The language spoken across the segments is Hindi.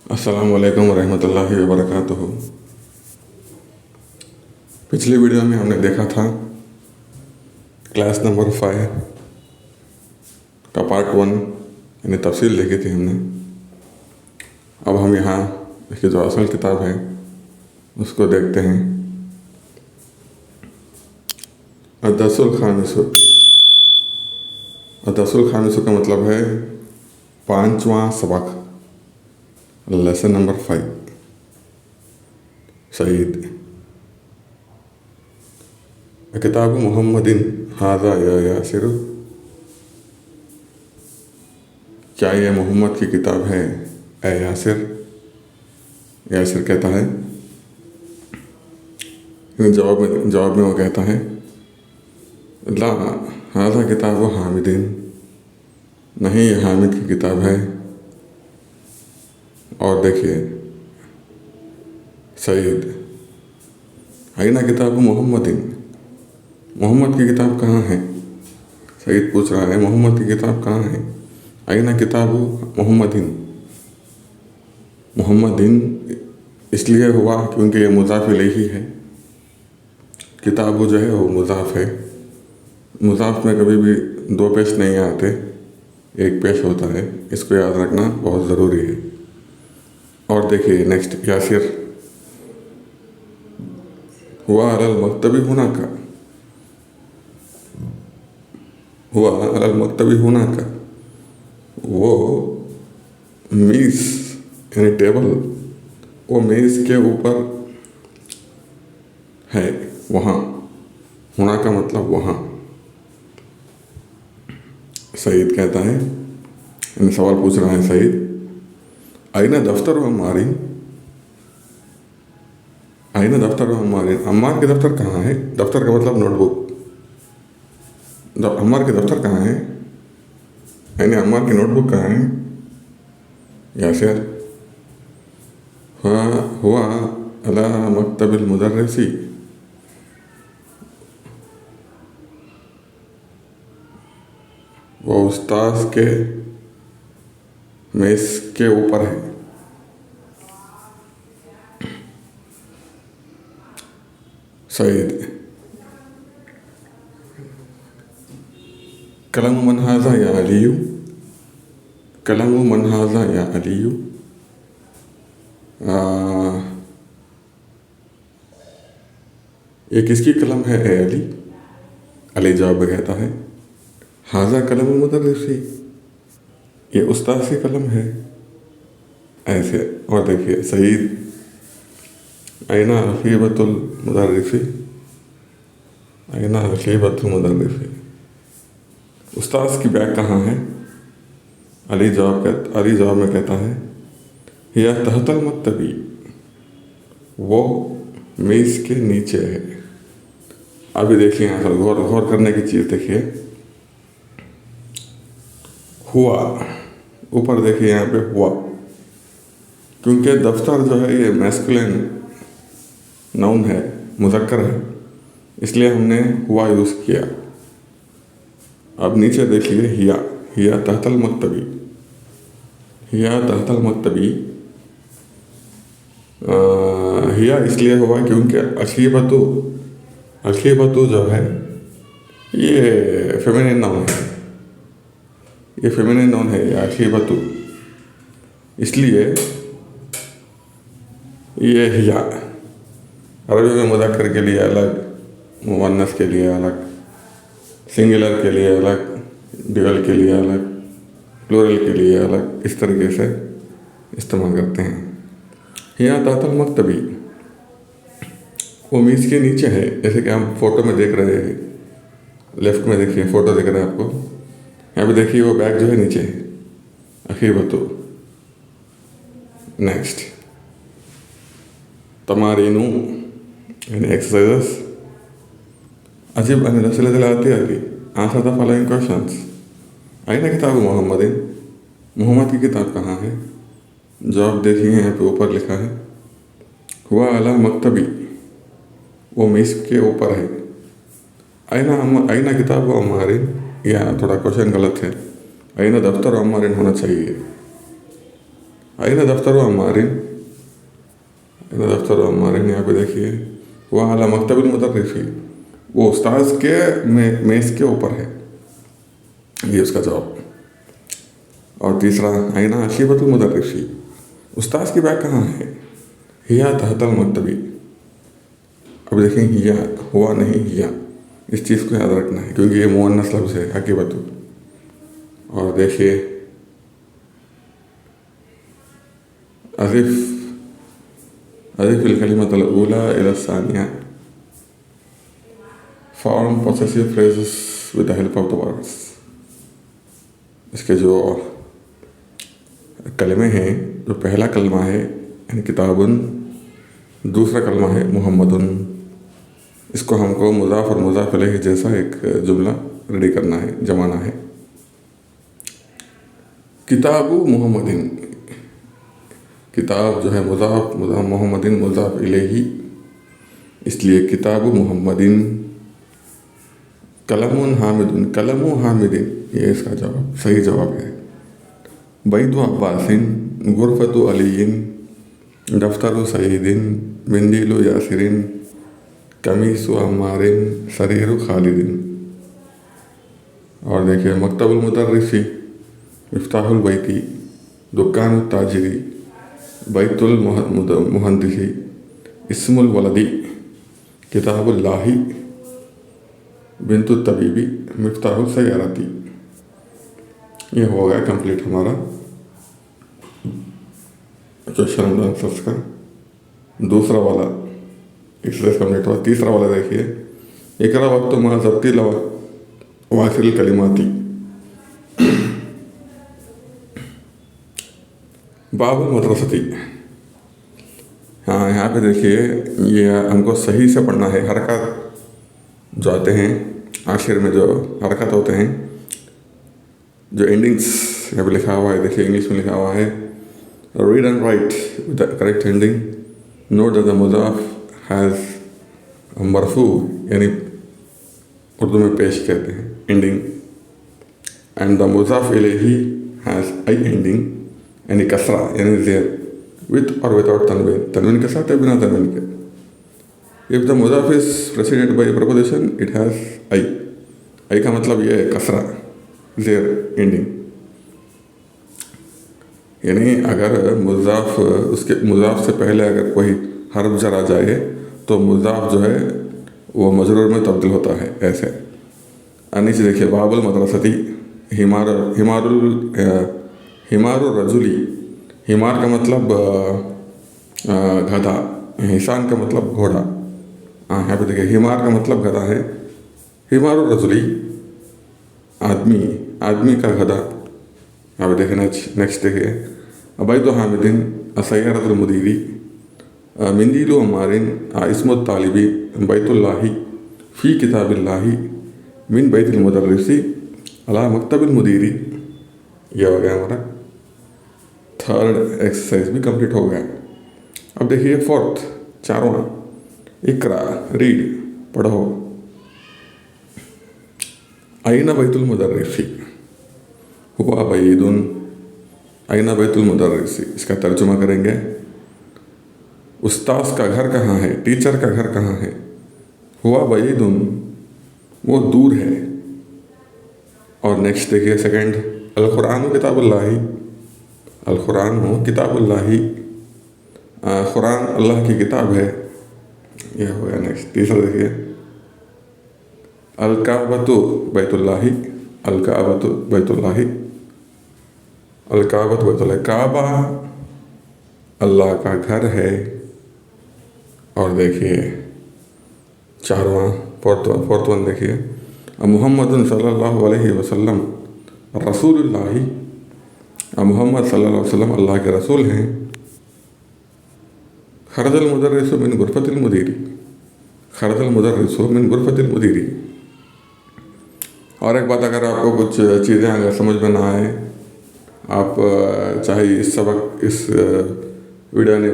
अस्सलाम वालेकुम रहमतुल्लाहि व बरकातुहू। पिछली वीडियो में हमने देखा था क्लास नंबर 5 का पार्ट 1 यानी तफसील देखी थी हमने। अब हम यहाँ इसकी जो असल किताब है उसको देखते हैं। अदरसुल खामिसु का मतलब है 5वां सबक, लेसन नंबर 5। सईद किताब मोहम्मदिन हाजा या यासिर, क्या यह मोहम्मद की किताब है ए यासिर? यासिर कहता है, जवाब में वो कहता है ला हाजा किताब हामिदिन, नहीं ये हामिद की किताब है। और देखिए सईद आईना किताब मोहम्मदिन, मोहम्मद की किताब कहाँ है? सईद पूछ रहा है मोहम्मद की किताब कहाँ है? आईना किताब मोहम्मदिन, मोहम्मदिन इसलिए हुआ क्योंकि ये मुज़ाफ इलैही है। किताब जो है वो मुज़ाफ है। मुज़ाफ में कभी भी दो पेश नहीं आते, एक पेश होता है। इसको याद रखना बहुत ज़रूरी है। और देखिए नेक्स्ट, यासिर हुआ अलल मकतबी होना का, हुआ अलल मकतबी होना का, वो मेज़ यानी टेबल, वो मेज़ के ऊपर है, वहाँ। होना का मतलब वहाँ। सईद कहता है, यानी सवाल पूछ रहा है सईद, आईना दफ्तर व अम्मारिन, आईना दफ्तर व अम्मारिन, अम्मार के दफ्तर कहाँ है? दफ्तर का मतलब नोटबुक। अम्मार के दफ्तर कहाँ है यानी अम्मार की नोटबुक कहाँ है? यासिर हुआ अला मकतबिल मुदर्रिसी, वो उस्ताद के मेज़ के ऊपर है। सईद कलम मन हाज़ा या अलियू, कलम मन हाज़ा या अलियू, ये किसकी कलम है ए अली? अली जवाब में कहता है हाज़ा कलम मुदर्रिसी, ये उस्ताद की कलम है। ऐसे। और देखिए सईद आईना रफ़ीबतुल मुदर्रिसी, आईना रफ़ीबतुल मुदर्रिसी, उस्ताद की बैग कहाँ है? अली जवाब में कहता है यह तहतल मकतबी, वो मेज़ के नीचे है। अभी देखिए यहाँ पर गौर करने की चीज़ देखिए। हुआ, ऊपर देखिए यहाँ पे हुआ, क्योंकि दफ्तर जो है ये मैस्कुलिन नाउन है, मुज़क्कर है, इसलिए हमने हुआ यूज़ किया। अब नीचे देखिए हिया तहतल मकतबी, हिया तहतल मकतबी, हिया इसलिए हुआ क्योंकि अखीबतु जो है ये फेमिनिन नाउन है, ये फेमिनिन नाउन है अखीबतु, इसलिए ये हिया अरबी में मुज़क्कर के लिए अलग, मुअन्नस के लिए अलग, सिंगुलर के लिए अलग, ड्यूअल के लिए अलग, प्लूरल के लिए अलग, इस तरीके से इस्तेमाल करते हैं। हिया तहतल मकतबी, वो मेज़ के नीचे है, जैसे कि हम फोटो में देख रहे हैं। लेफ्ट में देखिए, फोटो दिख रहा है आपको, यहाँ पे देखिए वो बैग जो है नीचे है, अखीबतु। नेक्स्ट, तमारीनू यानी एक्सरसाइजेस, अजीब अन रसूलिल्लाह आंसर द फॉलोइंग क्वेश्चंस। आईना किताब मोहम्मदिन, मोहम्मद की किताब कहाँ है? जवाब देखिए यहाँ पे ऊपर लिखा है हुआ अला मकतबी, वो मेज़ के ऊपर है। आईना किताब अम्मारिन, या थोड़ा क्वेश्चन गलत है, आईना दफ्तर अम्मारिन होना चाहिए। आइना दफ्तर अम्मारिन, आइना दफ्तर अम्मारिन, यहाँ पे देखिए वह अला मकतबुल मुदर्रिसी, वो उस्ताद के मेज़ के ऊपर है, ये उसका जवाब। और तीसरा, आइना अशीबतुल मुदर्रिसी, उस्ताद की बैग कहाँ है? हिया तहतल मकतबी। अब देखें हिया हुआ नहीं हिया, इस चीज़ को याद रखना है क्योंकि ये मुअन्नस लफ्ज़ है अकीबतु। और देखिए अज़िफ़िल कलिमतुल ऊला इला Sania, form possessive phrases with the help of the words. इसके जो कलमे हैं, जो पहला कलमा है यानी किताबुन, दूसरा कलमा है मुहम्मदुन, इसको हमको मुज़ाफ़ और मुज़ाफ़ अलैहि जैसा एक जुमला रेडी करना है, जमाना है। किताबु मुहम्मदिन, किताब जो है मुज़ाफ़, मुहम्मदिन मुज़ाफ़ इलैहि, इसलिए किताबु मुहम्मदिन। कलमुन हामिदुन, कलमु हामिदिन, ये इसका जवाब सही जवाब है। बैतु अब्बासिन, गुरफ़तु अलीइन, दफ्तरु सईदिन, मिंदीलु यासिरिन, कमीसु अम्मारिन, सरीरु खालिदिन। और देखिए मकतबुल मुदर्रिसी, मिफ्ताहुल बैती, दुकानु ताजिरी, बैतुल मुहंदिसी, इस्मुल वलदी, किताबुल्लाही, बिन्तु तबीबी, मिफ्ताहुल सय्यारती। ये हो गया कंप्लीट हमारा क्वेश्चन एंड आंसर्स का दूसरा वाला एक्सरसाइज कंप्लीट हुआ। तीसरा वाला देखिए, इकरा वक्त मा ज़ब्ती वासिल कलिमाती। बाबुल मदरसती, हाँ यहाँ पे देखिए ये हमको सही से पढ़ना है। हरकत जो आते हैं आखिर में, जो हरकत होते हैं, जो एंडिंग्स यहाँ पे लिखा हुआ है, देखिए इंग्लिश में लिखा हुआ है read and write with the correct ending, note that the मुज़ाफ़ हैज़ मरफू, यानी उर्दू में पेश कहते हैं एंडिंग, एंड द मुज़ाफ़ इलैहि हैज़ आई एंडिंग, यानी कसरा यानी ज़ेर, विथ और विदाउट तनवीन, तनवीन के साथ या बिना तनवीन के। इफ़ द मुज़ाफ़ is preceded by preposition it has I, I का मतलब ये है कसरा, ज़ेर, एंडिंग। यानी अगर मुज़ाफ़, उसके मुज़ाफ़ से पहले अगर कोई हर्फ जर आ जाए तो मुज़ाफ़ जो है वो मजरूर में तब्दील होता है, ऐसे। नीचे देखिए बाबुल मदरसती, हिमारुर रजुली, हिमार का मतलब गधा, हिसान का मतलब घोड़ा। हाँ यहाँ पे देखिए हिमार का मतलब गधा है, हिमारुर रजुली आदमी, आदमी का गधा। यहाँ पे देखिए नेक्स्ट देखिए अबैतु हामिदिन असय्यारतुल मुदीरी, मिंदीलु अम्मारिन इस्मुत तालिबी, बैतुल्लाही फ़ी किताबिल्लाही, मिन बैतिल मुदर्रिसी अला मकतबिल मुदीरी। ये हो गया हमारा थर्ड एक्सरसाइज भी कंप्लीट हो गया। अब देखिए फोर्थ, चारवां, इकरा, रीड, पढ़ो। आइना बैतुल मुदर्रिसी, हुआ बैदुन, आइना बैतुल मुदर्रिसी, इसका तर्जुमा करेंगे उस्ताद का घर कहाँ है, टीचर का घर कहाँ है। हुआ बैदुन, वो दूर है। और नेक्स्ट देखिए सेकंड, अल कुरान किताबुल्लाही, अल कुरान किताबुल्लाही, कुरान अल्लाह की किताब है। यह हो गया नेक्स्ट। तीसरा देखिए अल काबतु बैतुल्लाही, अल काबतु बैतुल्लाही, अल काबतु बैतुल्लाही, काबा अल्लाह का घर है। और देखिए चारवां, फोर्थ वन देखिए मुहम्मदुन सल्लल्लाहु अलैहि वसल्लम रसूलुल्लाही, मोहम्मद सल्लल्लाहु अलैहि वसल्लम अल्लाह के रसूल हैं। खरजल मुदर्रिसु मिन गुरफतिल मुदीरी, खरजल मुदर्रिसु मिन गुरफतिल मुदीरी। और एक बात, अगर आपको कुछ चीज़ें अगर समझ में ना आए, आप चाहे इस सबक, इस वीडियो ने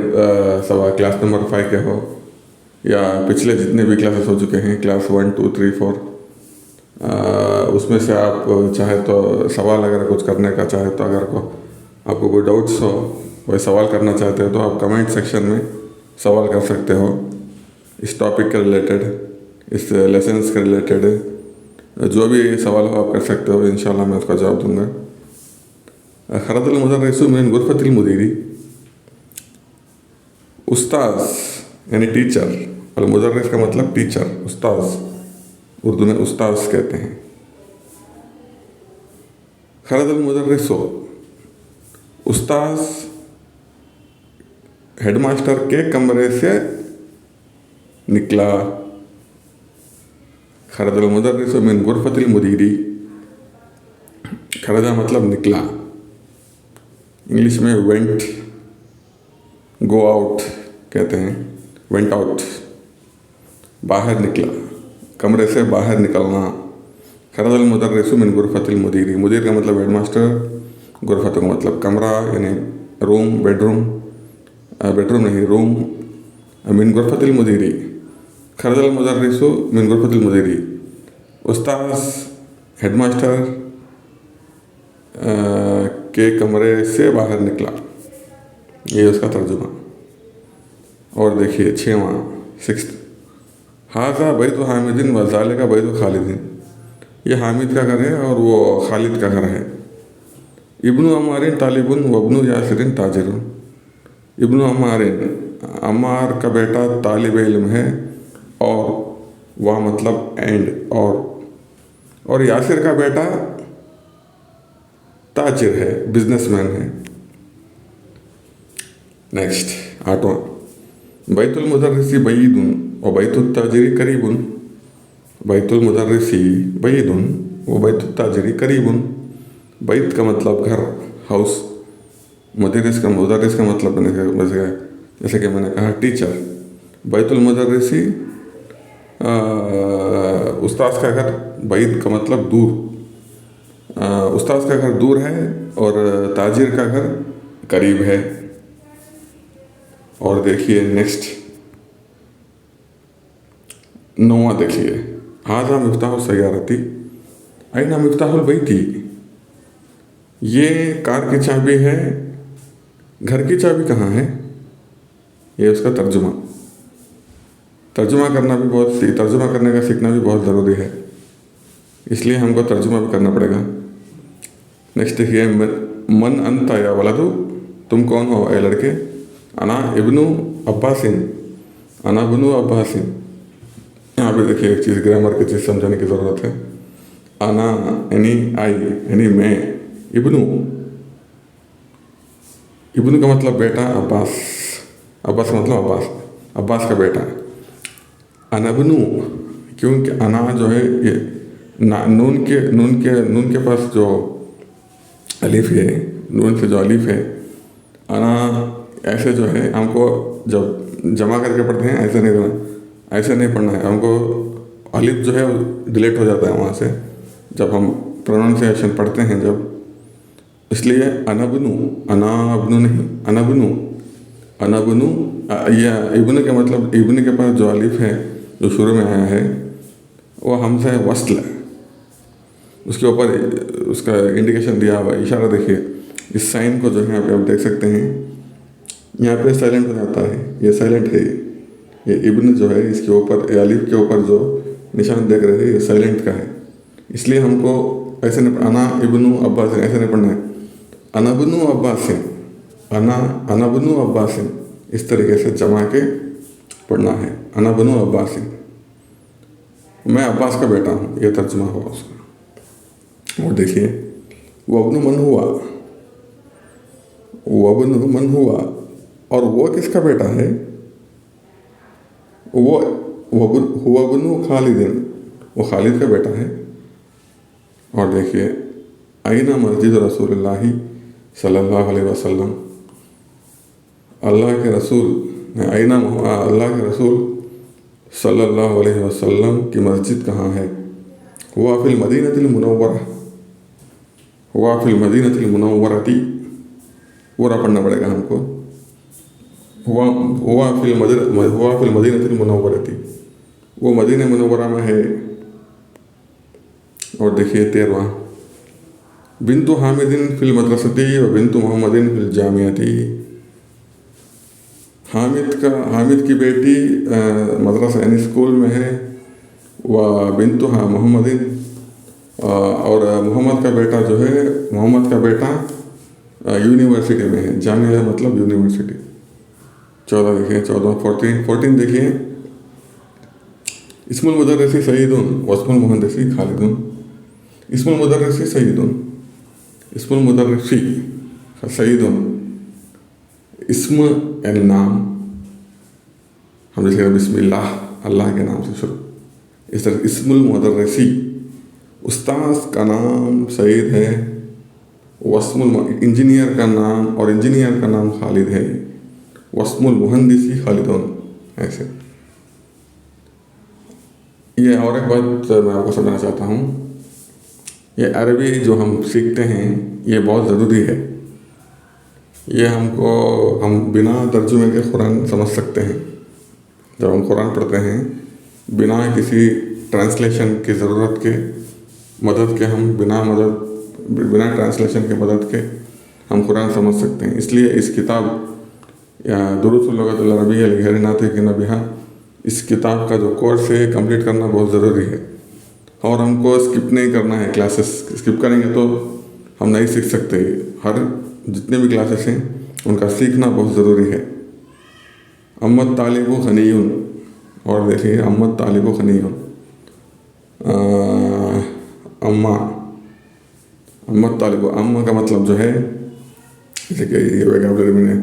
सबक क्लास नंबर 5 के हो या पिछले जितने भी क्लासेस हो चुके हैं, क्लास 1, 2, 3, 4, उसमें से आप चाहे तो सवाल अगर कुछ करने का चाहे तो, अगर आपको कोई डाउट्स हो कोई सवाल करना चाहते हो तो आप कमेंट सेक्शन में सवाल कर सकते हो, इस टॉपिक के रिलेटेड, इस लेसन्स के रिलेटेड जो भी सवाल हो आप कर सकते हो, इंशाल्लाह मैं उसका जवाब दूंगा। खरदल मुदर्रिसु मिन गुरफतिल मुदीरी, उस्ताद यानी टीचर, और मुदर्रिस का मतलब टीचर, उस्ताद, उर्दू में उस्ताद कहते हैं। खरदल मुदर्रिसु, उस्ताद हेडमास्टर के कमरे से निकला। खरदल मुदर्रिसु मिन गुरफतिल मुदीरी, खरजा मतलब निकला, इंग्लिश में वेंट, गो आउट कहते हैं, वेंट आउट, बाहर निकला, कमरे से बाहर निकलना। खरदल मुदर्रिसु मिन गुरफतिल मुदीरी, मुदीर का मतलब हेडमास्टर, गुरफत का मतलब कमरा यानी रूम, बेडरूम, बेडरूम नहीं रूम। मिन गुरफतिल मुदीरी, खरदल मुदर्रिसु मिन गुरफतिल मुदीरी, उस्ताद हेडमास्टर के कमरे से बाहर निकला, ये उसका तर्जुमा। और देखिए 6वां 6, हाजा बैतु हामिदिन व ज़ालिका बैतु खालिदिन, ये हामिद का घर है और वो खालिद का घर है। इब्नु अम्मारिन तालिबुन व इब्नु यासिरिन ताजिरुन, इब्नु अम्मारिन, अम्मार का बेटा तालिब इल्म है, और वह मतलब एंड, और यासिर का बेटा ताजिर है, बिजनेसमैन है। नेक्स्ट 8वां, बैतुल मुदर्रिसी बईदुन व बैतुल ताजिरी करीबुन, बैतुल मुदर्रिसी बईदुन व बैतुल ताजिरी करीबुन, बैत का मतलब घर, हाउस, मुदर्रिस का मतलब जैसे कि मैंने कहा टीचर। बैतुल मुदर्रिसी उस्ताद का घर, बैत का मतलब दूर, उस्ताद का घर दूर है और ताजिर का घर करीब है। और देखिए नेक्स्ट 9वां देखिए, हाजा मिफ्ताह सैयारती ऐना मिफ्ताहुल बैती, ये कार की चाबी है, घर की चाबी कहाँ है, ये उसका तर्जुमा। तर्जुमा करना भी तर्जुमा करने का सीखना भी बहुत ज़रूरी है, इसलिए हमको तर्जुमा भी करना पड़ेगा। नेक्स्ट देखिए, मन अंता या वलदु, तुम कौन हो ए लड़के। अना इब्नु अब्बासिन, अना इब्नु अब्बासिन, यहाँ पे देखिए एक चीज़, ग्रामर की चीज़ समझने की ज़रूरत है। अना यानी आई, यानी मैं, इब्नु, इब्नु का मतलब बेटा, अब्बास, अब्बास का मतलब अब्बास, अब्बास का बेटा। अनबनु, क्योंकि अना जो है ये नून के पास जो अलिफ है, नून से जो अलिफ है, अना ऐसे जो है हमको जब जमा करके पढ़ते हैं ऐसे नहीं पढ़ना है, हमको अलिफ जो है डिलीट हो जाता है वहाँ से जब हम प्रोनाउंसिएशन पढ़ते हैं जब, इसलिए अनबनु, अनाबनु नहीं, अनबनु, अनबनु, या इब्न के मतलब इब्न के पास जो अलिफ है जो शुरू में आया है वो हमसे वस्ल, उसके ऊपर उसका इंडिकेशन दिया हुआ, इशारा देखिए, इस साइन को जो है यहाँ पे आप देख सकते हैं, यहाँ पे साइलेंट हो जाता है, ये साइलेंट है, ये इब्न जो है इसके ऊपर अलिफ के ऊपर जो निशान देख रहे हैं ये साइलेंट का है, इसलिए हमको ऐसे नहीं, अना इब्नु अब्बास ऐसे नहीं पढ़ना है, अनबनु अब्बासिन, अनबनु अब्बासिन, इस तरीके से जमा के पढ़ना है, अनबनु अब्बासिन, मैं अब्बास का बेटा हूँ, ये तर्जुमा हुआ उसका। और देखिए, वब्नु मन हुआ, वब्नु मन हुआ, और वो किसका बेटा है, वो वब्नु खालिदिन, वो खालिद का बेटा है। और देखिए, आईना मस्जिद रसूलुल्लाह सल्लल्लाहु अलैहि वसल्लम, अल्लाह के रसूल, आईना अल्लाह के रसूल सल्लल्लाहु अलैहि वसल्लम की मस्जिद कहाँ है, हुआ फिल मदीनतिल मुनव्वरा, हुआ फिल मदीनतिल मुनव्वरती, पूरा पढ़ना पड़ेगा हमको, हुआ फिल मदीनतिल मुनव्वरती, वो मदीना मुनव्वरा में है। और देखिए 13वां, बिन्तु हामिदिन फिल मदरसती व बिन्तु मोहम्मदिन फिल जामियती, हामिद की बेटी मदरसा यानी स्कूल में है। वह बिन्तुहा मोहम्मदिन, और मोहम्मद का बेटा जो है, मोहम्मद का बेटा यूनिवर्सिटी में है। जामिया मतलब यूनिवर्सिटी। 14 देखिए, 14 देखिए। इस्मुल मुदर्रिसी सईदुन वस्मुल मुहंदिसी खालिदुन। इस्मुल मुदर्रिसी सईदुन, इस्मुल मुदर्रिसी सईदुन। इस्म यानी नाम, हम जैसे बिस्मिल्लाह, अल्लाह के नाम से शुरू। इस तरह इस्मुल मुदर्रिसी, उस्ताद का नाम सईद है। वस्मुल इंजीनियर का नाम, और इंजीनियर का नाम खालिद है। वस्मुल मुहंदिसी खालिदुन। ऐसे ये और एक बात मैं आपको समझाना चाहता हूँ। ये अरबी जो हम सीखते हैं ये बहुत ज़रूरी है। ये हम बिना तर्जुमे के कुरान समझ सकते हैं। जब हम कुरान पढ़ते हैं बिना किसी ट्रांसलेशन की ज़रूरत के मदद के, हम बिना ट्रांसलेशन के मदद के हम कुरान समझ सकते हैं। इसलिए इस किताब या दुरूसुल लुग़तिल अरबिय्या लिग़ैरि नातिक़ीन बिहा, इस किताब का जो कोर्स है कंप्लीट करना बहुत ज़रूरी है। और हमको स्किप नहीं करना है क्लासेस। स्किप करेंगे तो हम नहीं सीख सकते। हर जितने भी क्लासेस हैं उनका सीखना बहुत ज़रूरी है। अम्मत तालिबु ग़नियुन, और देखिए अम्मत तालिबु ग़नियुन। अम्मत तालिबु, अम्मा का मतलब जो है, जैसे कि ये वोकैबुलरी में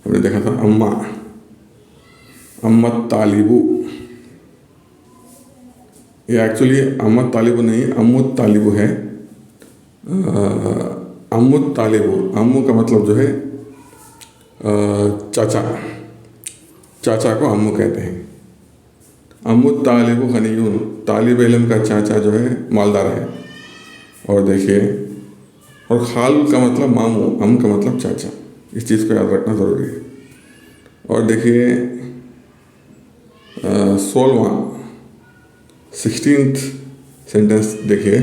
हमने देखा था, अम्मत तालिबु, ये एक्चुअली अम्मत तालिबु नहीं, अम्मुत तालिबु है। अम्मुत तालिबु, अम्मू का मतलब जो है चाचा को अम्मू कहते हैं। अम्मुत तालिबु ग़नियुन, तालिब इल्म का चाचा जो है मालदार है। और देखिए, और खाल का मतलब मामू, अम का मतलब चाचा। इस चीज़ को याद रखना ज़रूरी है। और देखिए 16th सेंटेंस देखिए,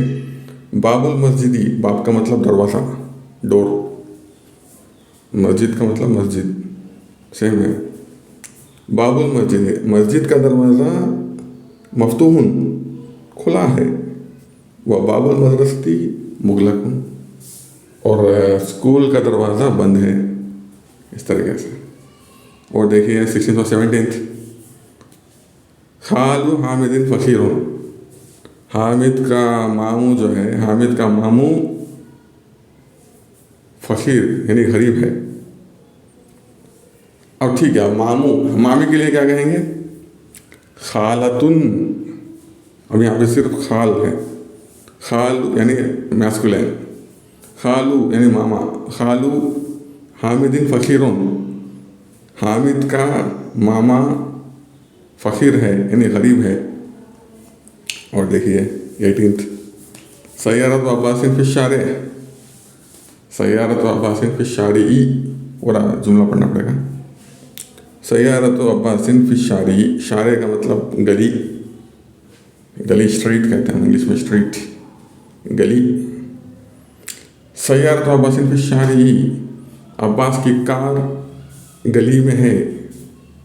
बाबुल मस्जिदी, बाब का मतलब दरवाज़ा, डोर। मस्जिद का मतलब मस्जिद, सेम है। बाबुल मस्जिद, मस्जिद का दरवाज़ा मफ्तूहुन, खुला है। वह बाबुल मदरसती मुग़लकुन, और स्कूल का दरवाज़ा बंद है। इस तरीके से। और देखिए 16th और 17th, खालू हामिदिन फ़कीरुन, हामिद का मामू जो है, हामिद का मामू फ़कीर यानी गरीब है। अब ठीक है, मामू, मामी के लिए क्या कहेंगे? खालतुन। अब यहाँ पे सिर्फ खाल है। खाल यानी मैस्कुलिन, खालू यानी मामा। खालू हामिदिन फ़कीरुन, हामिद का मामा फ़कीर है यानी गरीब है। और देखिए 18th, सय्यारत व अब्बासिन फ़ी शारे, सय्यारत व अब्बासिन फ़ी शारिई, पूरा जुमला पढ़ना पड़ेगा। सय्यारत व अब्बासिन फ़ी शारिई, शारे का मतलब गली, गली स्ट्रीट कहते हैं इंग्लिश में, स्ट्रीट गली। सय्यारत व अब्बासिन फ़ी शारिई, अब्बास की कार गली में है।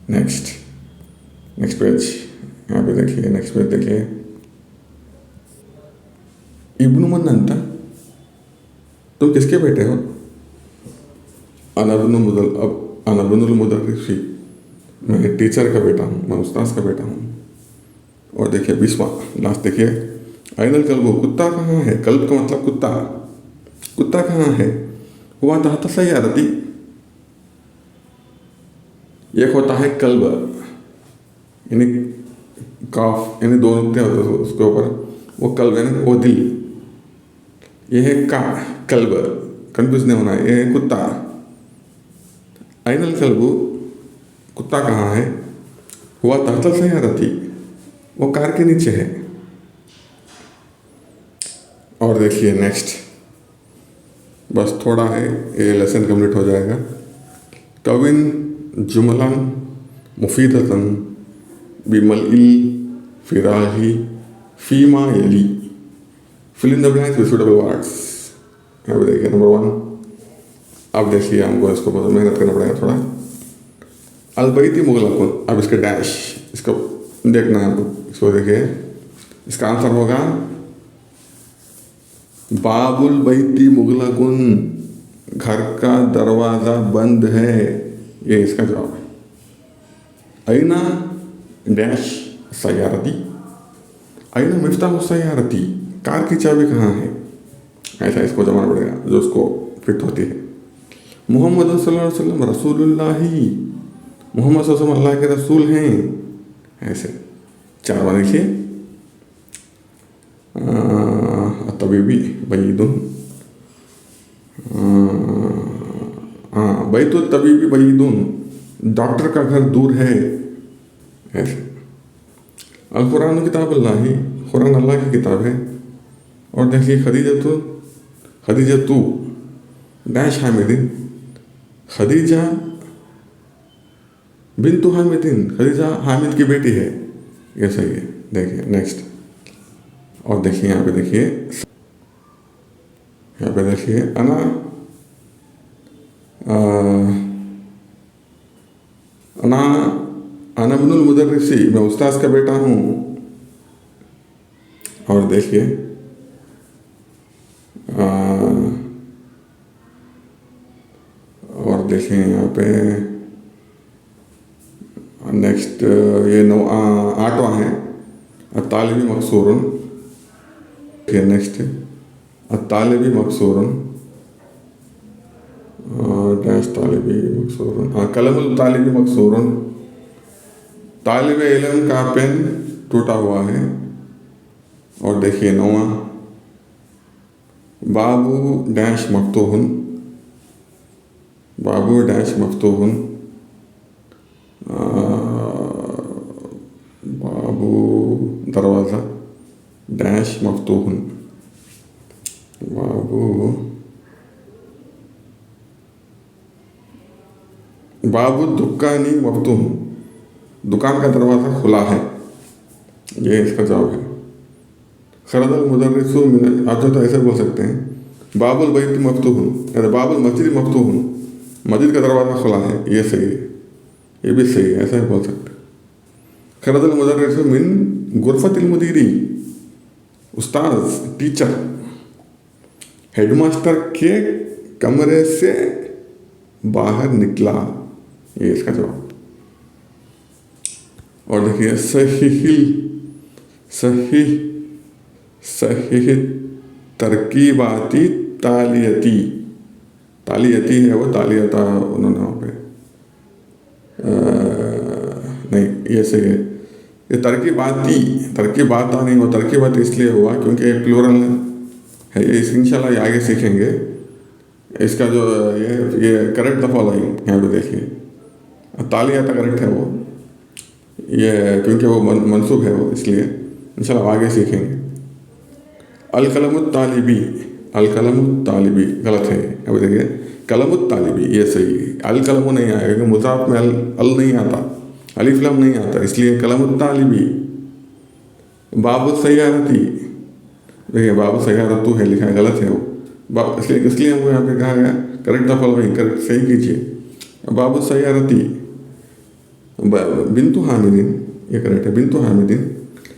नेक्स्ट पेज, यहाँ पे देखिए, नेक्स्ट पेज देखिए। इब्नु मन अंता, तुम किसके बेटे हो? अनबनुल मुदर्रिसी, मैं टीचर का बेटा हूँ, मैं उस्ताद का बेटा हूँ। और देखिए 20वां लास्ट देखिए, अइनल कल्बु, कुत्ता कहाँ है? कल्ब का मतलब कुत्ता, कुत्ता कहाँ है? हुआ तहत सय्यारती, एक होता है कल्ब यानी काफ यानी 2 नुक्ते होते हैं उसके ऊपर, वो कल्ब यानी वो दिल। ये है का कल्ब, कंफ्यूज नहीं होना है, ये है कुत्ता। अइनल कल्बु, कुत्ता कहाँ है? हुआ तहत सय्यारती, वो कार के नीचे है। और देखिए नेक्स्ट, बस थोड़ा है, ये लेसन कंप्लीट हो जाएगा। कविन जुमलन मुफीदतन बिमलइल फिराही फीमा यली, fill in the blanks with suitable words. यहाँ पे देखिए नंबर 1। अब देखिए हमको इसको बहुत मेहनत करना पड़ेगा थोड़ा। अलबैती मुगलकुन। अब इसके डैश, इसको देखना है आपको, इसको देखिए, इसका आंसर होगा बाबुल बैती मुगलकुन, घर का दरवाज़ा बंद है, ये इसका जवाब है। अइना डैश सयारती, अइना मिफ्ताह सयारती, कार की चाबी कहाँ है, ऐसा इसको जमाना पड़ेगा जो उसको फिट होती है। मोहम्मद सल्लल्लाहु अलैहि वसल्लम रसूलुल्लाही, मोहम्मद सल्लल्लाहु अलैहि वसल्लम अल्लाह के रसूल हैं, ऐसे 4 बार देखिए। तबीबी बईदुन, हाँ बैतु तबीबी बईदुन, डॉक्टर का घर दूर है, ऐसे। अल कुरान किताब अल्लाह, कुरान अल्लाह की किताब है। और देखिए खदीजतु डैश हामिदिन, खदीजा बिन्तु हामिदिन, खदीजा हामिद की बेटी है, ये सही है। देखिए नेक्स्ट, और देखिए यहाँ पे देखिए, यहाँ पे देखिए अना अना अना इब्नुल मुदर्रिसी, मैं उस्ताद का बेटा हूँ। और देखिए और देखिए यहाँ पे नेक्स्ट, ये 8वां है, तालिबी मकसूरन। देखिए नेक्स्ट, तालिबी मकसूरन डैश तालिबी मकसूरन, कलमुल तालिबी मकसूरन, तालिब इल्म का पेन टूटा हुआ है। और देखिए 9वां, बाबू डैश मफ्तूहुन, बाबू डैश मफ्तूहुन, बाबू दरवाज़ा डैश मफ्तूहुन, बाबू दुकानी मफ्तूहुन, दुकान का दरवाज़ा खुला है, ये इसका जवाब है। खरदल मुदर्रिसु मिन, आप तो ऐसे बोल सकते हैं, बाबुल बैत मफ्तूहुन, अरे बाबुल मस्जिद मफ्तूहुन, मस्जिद का दरवाज़ा खुला है, ये सही है, ये भी सही है, ऐसा ही बोल सकते हैं। खरदल मुदर्रिसु मिन गुरफतिल मुदीरी, उस्ताद टीचर हेडमास्टर के कमरे से बाहर निकला, ये इसका जवाब। और देखिए सही तरकीबाती तालियती, तालियती है वो, तालियता उन्होंने वहाँ पे नहीं, ये सही है। ये तरकीबाता नहीं, वो तरकीबात इसलिए हुआ क्योंकि ये प्लूरल है, ये इंशाल्लाह ये आगे सीखेंगे। इसका जो ये करेक्ट द फॉलोइंग, यहाँ पे देखिए, तालियता करेक्ट है वो, ये क्योंकि वो मनसूब है वो, इसलिए इंशाल्लाह आगे सीखेंगे। अलकलमुत तालिबी, अलकलमुत तालिबी गलत है, अब देखिए कलमुत तालिबी, ये सही है। अलकलमु नहीं आएगा क्योंकि मुज़ाफ में अल नहीं आता, अलिफ लम नहीं आता, इसलिए कलमुत तालिबी। बाबु सैयारती, देखिए बाबू सैयारतू है लिखा है, गलत है वो, इसलिए हमको यहाँ पे कहा गया करेक्ट द फॉलोइंग, करेक्ट सही कीजिए। बाबू सैयारती बिन्तु हामिदिन, ये करेक्ट है, बिन्तु हामिदिन।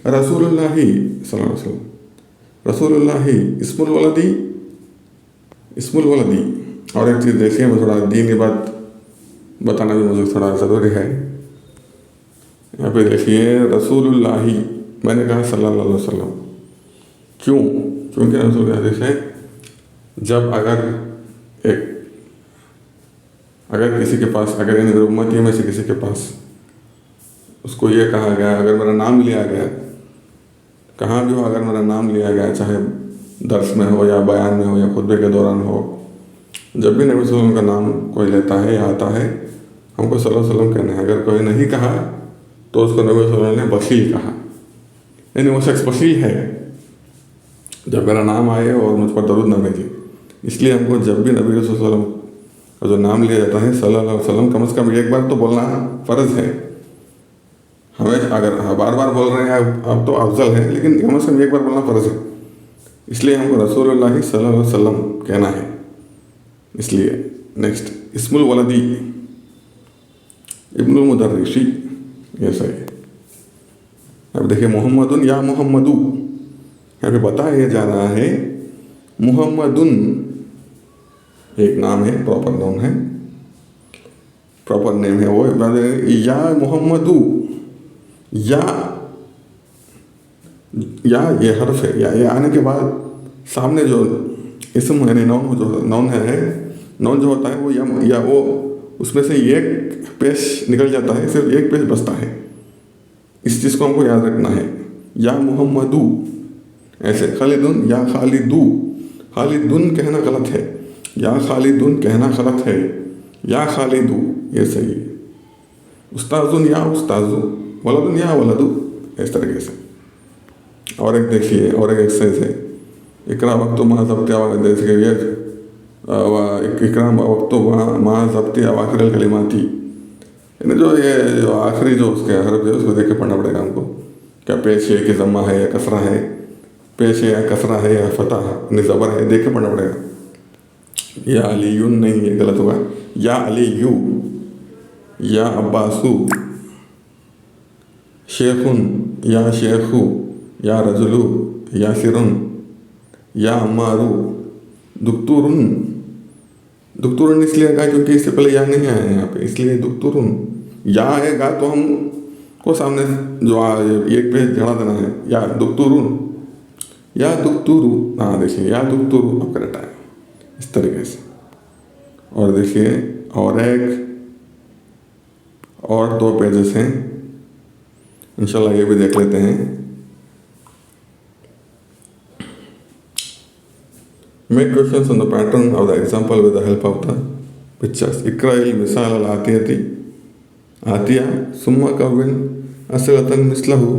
रसूलुल्लाही सल्लल्लाहु अलैहि वसल्लम, रसूलुल्लाही इस्मुल वलदी। और एक चीज़ देखिए, मैं थोड़ा दीन की बात बताना भी मुझे थोड़ा ज़रूरी है। यहाँ पे देखिए रसूलुल्लाही, मैंने कहा सल्लल्लाहु अलैहि वसल्लम, क्यों? क्योंकि रसूल का हदीस है, जब अगर किसी के पास, अगर इन उम्मती में से किसी के पास उसको ये कहा गया, अगर मेरा नाम लिया गया, कहाँ भी हो अगर मेरा नाम लिया गया, चाहे दर्स में हो या बयान में हो या खुतबे के दौरान हो, जब भी नबी सल्लल्लाहु अलैहि वसल्लम का नाम कोई लेता है या आता है, हमको सल्लल्लाहु अलैहि वसल्लम कहना है। अगर कोई नहीं कहा तो उसको नबी सल्लल्लाहु अलैहि वसल्लम ने बखील कहा, यानी वो शख्स बखील है, जब मेरा नाम आए और मुझ पर दरूद न भेजे। इसलिए हमको जब भी नबी सल्लल्लाहु अलैहि वसल्लम का जो नाम लिया जाता है सल्लल्लाहु अलैहि वसल्लम, कम से कम एक बार तो बोलना फ़र्ज़ है हमें। अगर बार बार बोल रहे हैं अब तो अफजल है, लेकिन कम से कम एक बार बोलना फ़र्ज़ है। इसलिए हमको रसूलुल्लाह सल्लल्लाहु अलैहि वसल्लम कहना है। इसलिए नेक्स्ट, इस्मुल वलदी, इब्नुल मुदर्रिसी, ये सही है। अब देखिए मोहम्मदुन या मोहम्मदू, यहाँ पे बताया जा रहा है मुहम्मदुन एक नाम है, प्रॉपर नाउन है, प्रॉपर नेम है वो, या मोहम्मदू, या ये हर्फ है, या ये आने के बाद सामने जो इसम यानी नाउन, जो नाउन है, नाउन जो होता है वो या वो उसमें से एक पेश निकल जाता है, सिर्फ एक पेश बचता है। इस चीज़ को हमको याद रखना है। या मोहम्मदू ऐसे, खालिदुन या खालिदू, खालिदुन कहना गलत है, या खालिदुन कहना गलत है, या खालिदू ये सही है। उस्ताजुन या उस्ताजू, वलदुन या वलदू, इस तरीके से। और एक देखिए, और एक एक्सरसाइज है, इकरा वक्त मा ज़ब्त जैसे कि ये इकरा वक्त मा ज़ब्त अवाखिर कलिमाती, यानी जो आखिरी जो उसके हरफ है उसको देख के पढ़ना पड़ेगा हमको। क्या पेश है कि ज़म्मा है या कसरा है, पेश है या कसरा है या फतह यानी ज़बर है, देख के पढ़ना पड़ेगा। या अलीयुन नहीं, ये गलत होगा। या अलीयू, या अब्बासू, शेखुन या शेखू, या रजुलू, या सिरुन, या अम्मारू, दुक्तुरुन। दुक्तुरुन इसलिए कहा क्योंकि इससे पहले या नहीं आया है यहाँ पे, इसलिए दुक्तुरुन। या आएगा तो हमको सामने जो एक पे जड़ा देना है, या दुक्तुरुन, या दुक्तुरु। हाँ देखिए, या दुक्तुरु अब करेक्ट आएगा इस तरीके से। और देखिए और 2 पेजेस हैं, इंशाल्लाह ये भी देख लेते हैं। Make questions on the pattern of the example with the help of the pictures. इकरा इल मिसाल अल आतियती आतिया सुम्मा कविन असलतन मिसलहु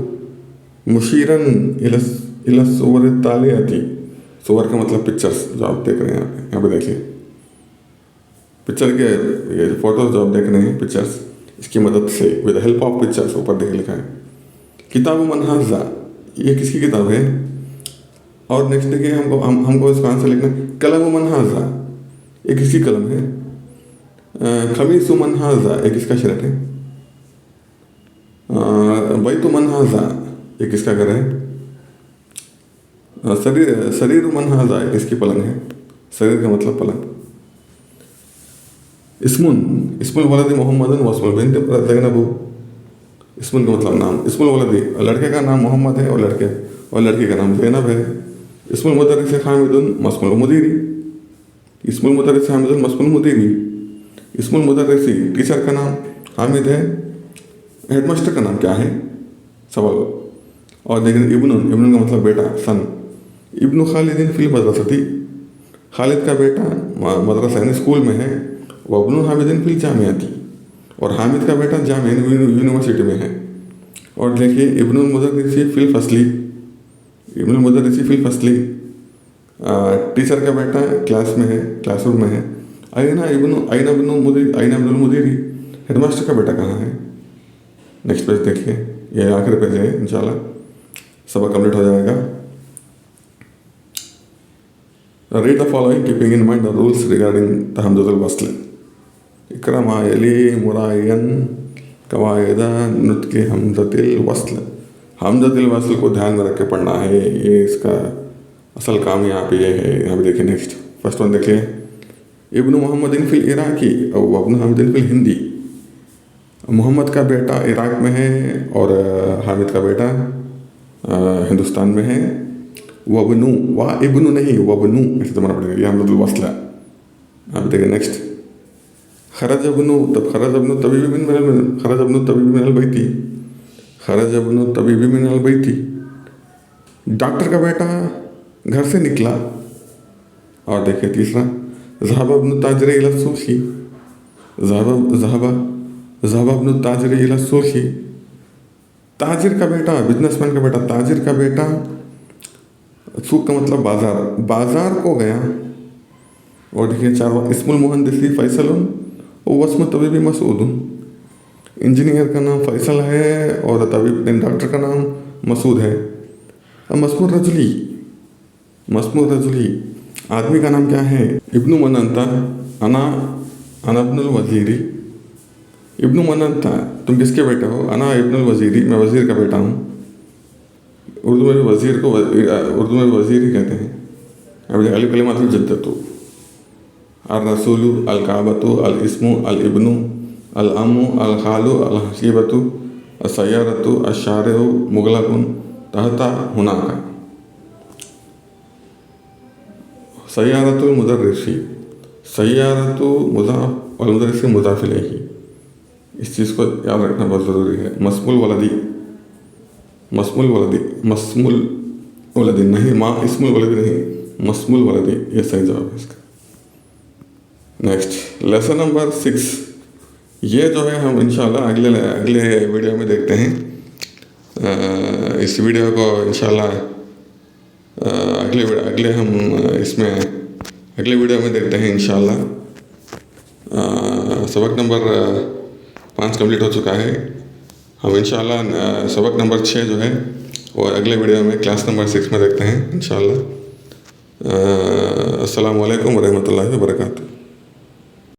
मुशीरन इला सुवर तालियाती। सुवर का मतलब पिक्चर्स, जो आप देख रहे हैं यहाँ पे देखिए पिक्चर के ये फोटोज जो आप देख रहे हैं, पिक्चर्स, इसकी मदद से विद हेल्प ऑफ पिक्चर्स, ऊपर देख लिखा है। किताब मनहाजा, ये किसकी किताब है? और नेक्स्ट देखिए हमको इसका आंसर लिखना है। कलम मनहाजा, ये किसकी कलम है? खमीसु मनहाजा, ये किसका शर्ट है? बैतु मनहाजा, ये किसका घर है? शरीर मनहाजा, ये किसकी पलंग है? शरीर का मतलब पलंग। इस्मुल वलदी मोहम्मदन वस्मुल बिन्त ज़ैनब, इस्मुल का मतलब नाम। इस्मुल वलदी, लड़के का नाम मोहम्मद है और लड़की का नाम ज़ैनब है। इस्मुल मुदर्रिस हामिदुन मस्मुल मुदीरी, इस्मुल मुदर्रिस हामिदुन मस्मुल मुदीरी। इस्मुल मुदर्रिसी टीचर का नाम हामिद है, हेडमास्टर का नाम क्या है? सवाल। और लेकिन इब्नुन का मतलब बेटा, सन। इब्नु खालिदिन फिल मदरसती, खालिद का बेटा मदरसा यानी स्कूल में है। वब्नु हामिदिन फिल जामियाती, और हामिद का बेटा जामिया यूनिवर्सिटी में है। और देखिए इब्नुल मुदर्रिसी फिल फसली, इब्नुल मुदर्रिसी फिल फसली, टीचर का बेटा क्लास में है, क्लासरूम में है। आइना इब्नुल मुदीरी, हेडमास्टर का बेटा कहाँ है? नेक्स्ट पेज देखिए, ये आखिरी पेज है, इंशाल्लाह सबक कंप्लीट हो जाएगा। Read the following keeping in mind the rules regarding the हमज़तुल वस्ल। इकरा मा यली मुरायन कवायदा नुत्क़ हमज़तुल वस्ल। हमज़तुल वस्ल को ध्यान में रख के पढ़ना है, ये इसका असल काम यहाँ पे ये है। यहाँ पे देखिए नेक्स्ट फर्स्ट वन देखिए, इब्नु मोहम्मदिन फिल इराकी और वब्नु हामिदिन फिल हिंदी। मोहम्मद का बेटा इराक में है और हामिद का बेटा हिंदुस्तान में है। वब्नु, वाह इब्नु नहीं, वब्नु ऐसे तो माना पड़ेगा, ये हमज़तुल वस्ल। यहाँ पे देखिए नेक्स्ट, खरज अब्नु तबीबी मिनल बैती, खरज अब्नु तबीबी मिनल बैती। डॉक्टर का बेटा घर से निकला। और देखिए तीसरा, ज़हब अब्नु ताजिर इला सूखी, ज़हब अब्नु ताजिर इला सूखी। ताजिर का बेटा, बिजनेसमैन का बेटा, ताजिर का बेटा, सूख का मतलब बाजार को गया। और देखिए चार, इस्मुल मुहंदिसी फैसलन वस्म तबीबी मसूदुन। इंजीनियर का नाम फैसल है और तबीब डॉक्टर का नाम मसूद है। अब मस्मुर रजुली, आदमी का नाम क्या है? इब्नु मन अंता, अना इब्नुल वजीरी। इब्नु मन अंता, तुम किसके बेटे हो? अना इब्नुल वज़ीरी, मैं वज़ीर का बेटा हूँ। उर्दू में भी वज़ीर को उर्दू में भी वज़ीर ही कहते हैं। अब अली कलिमातुल जद्दतु, अल रसूलु, अल काबतु, अल इस्मु, अल इब्नु, अल अम्मु, अल खालु, अल हसीबतु, अस्सय्यारतु, अश्शारिउ, मुग़लक़ुन तहता हुनाका। सय्यारतुल मुदर्रिसी, सय्यारतु मुज़ाफ़ और मुदर्रिसी मुज़ाफ़ इलैही, इस चीज़ को याद रखना बहुत ज़रूरी है। मस्मुल वलदी, मस्मुल वलदी, मस्मुल वलदी नहीं, माँ इस्मुल वलदी नहीं, मस्मुल वलदी, ये सही जवाब है इसका। नेक्स्ट लेसन नंबर 6, ये जो है हम इंशाल्लाह अगले वीडियो में देखते हैं। इस वीडियो को इंशाल्लाह अगले हम इसमें अगले वीडियो में देखते हैं इंशाल्लाह। सबक नंबर 5 कंप्लीट हो चुका है। हम इंशाल्लाह सबक नंबर 6 जो है वो अगले वीडियो में क्लास नंबर 6 में देखते हैं इंशाल्लाह। अस्सलामु अलैकुम व रहमतुल्लाहि व बरकातुहू।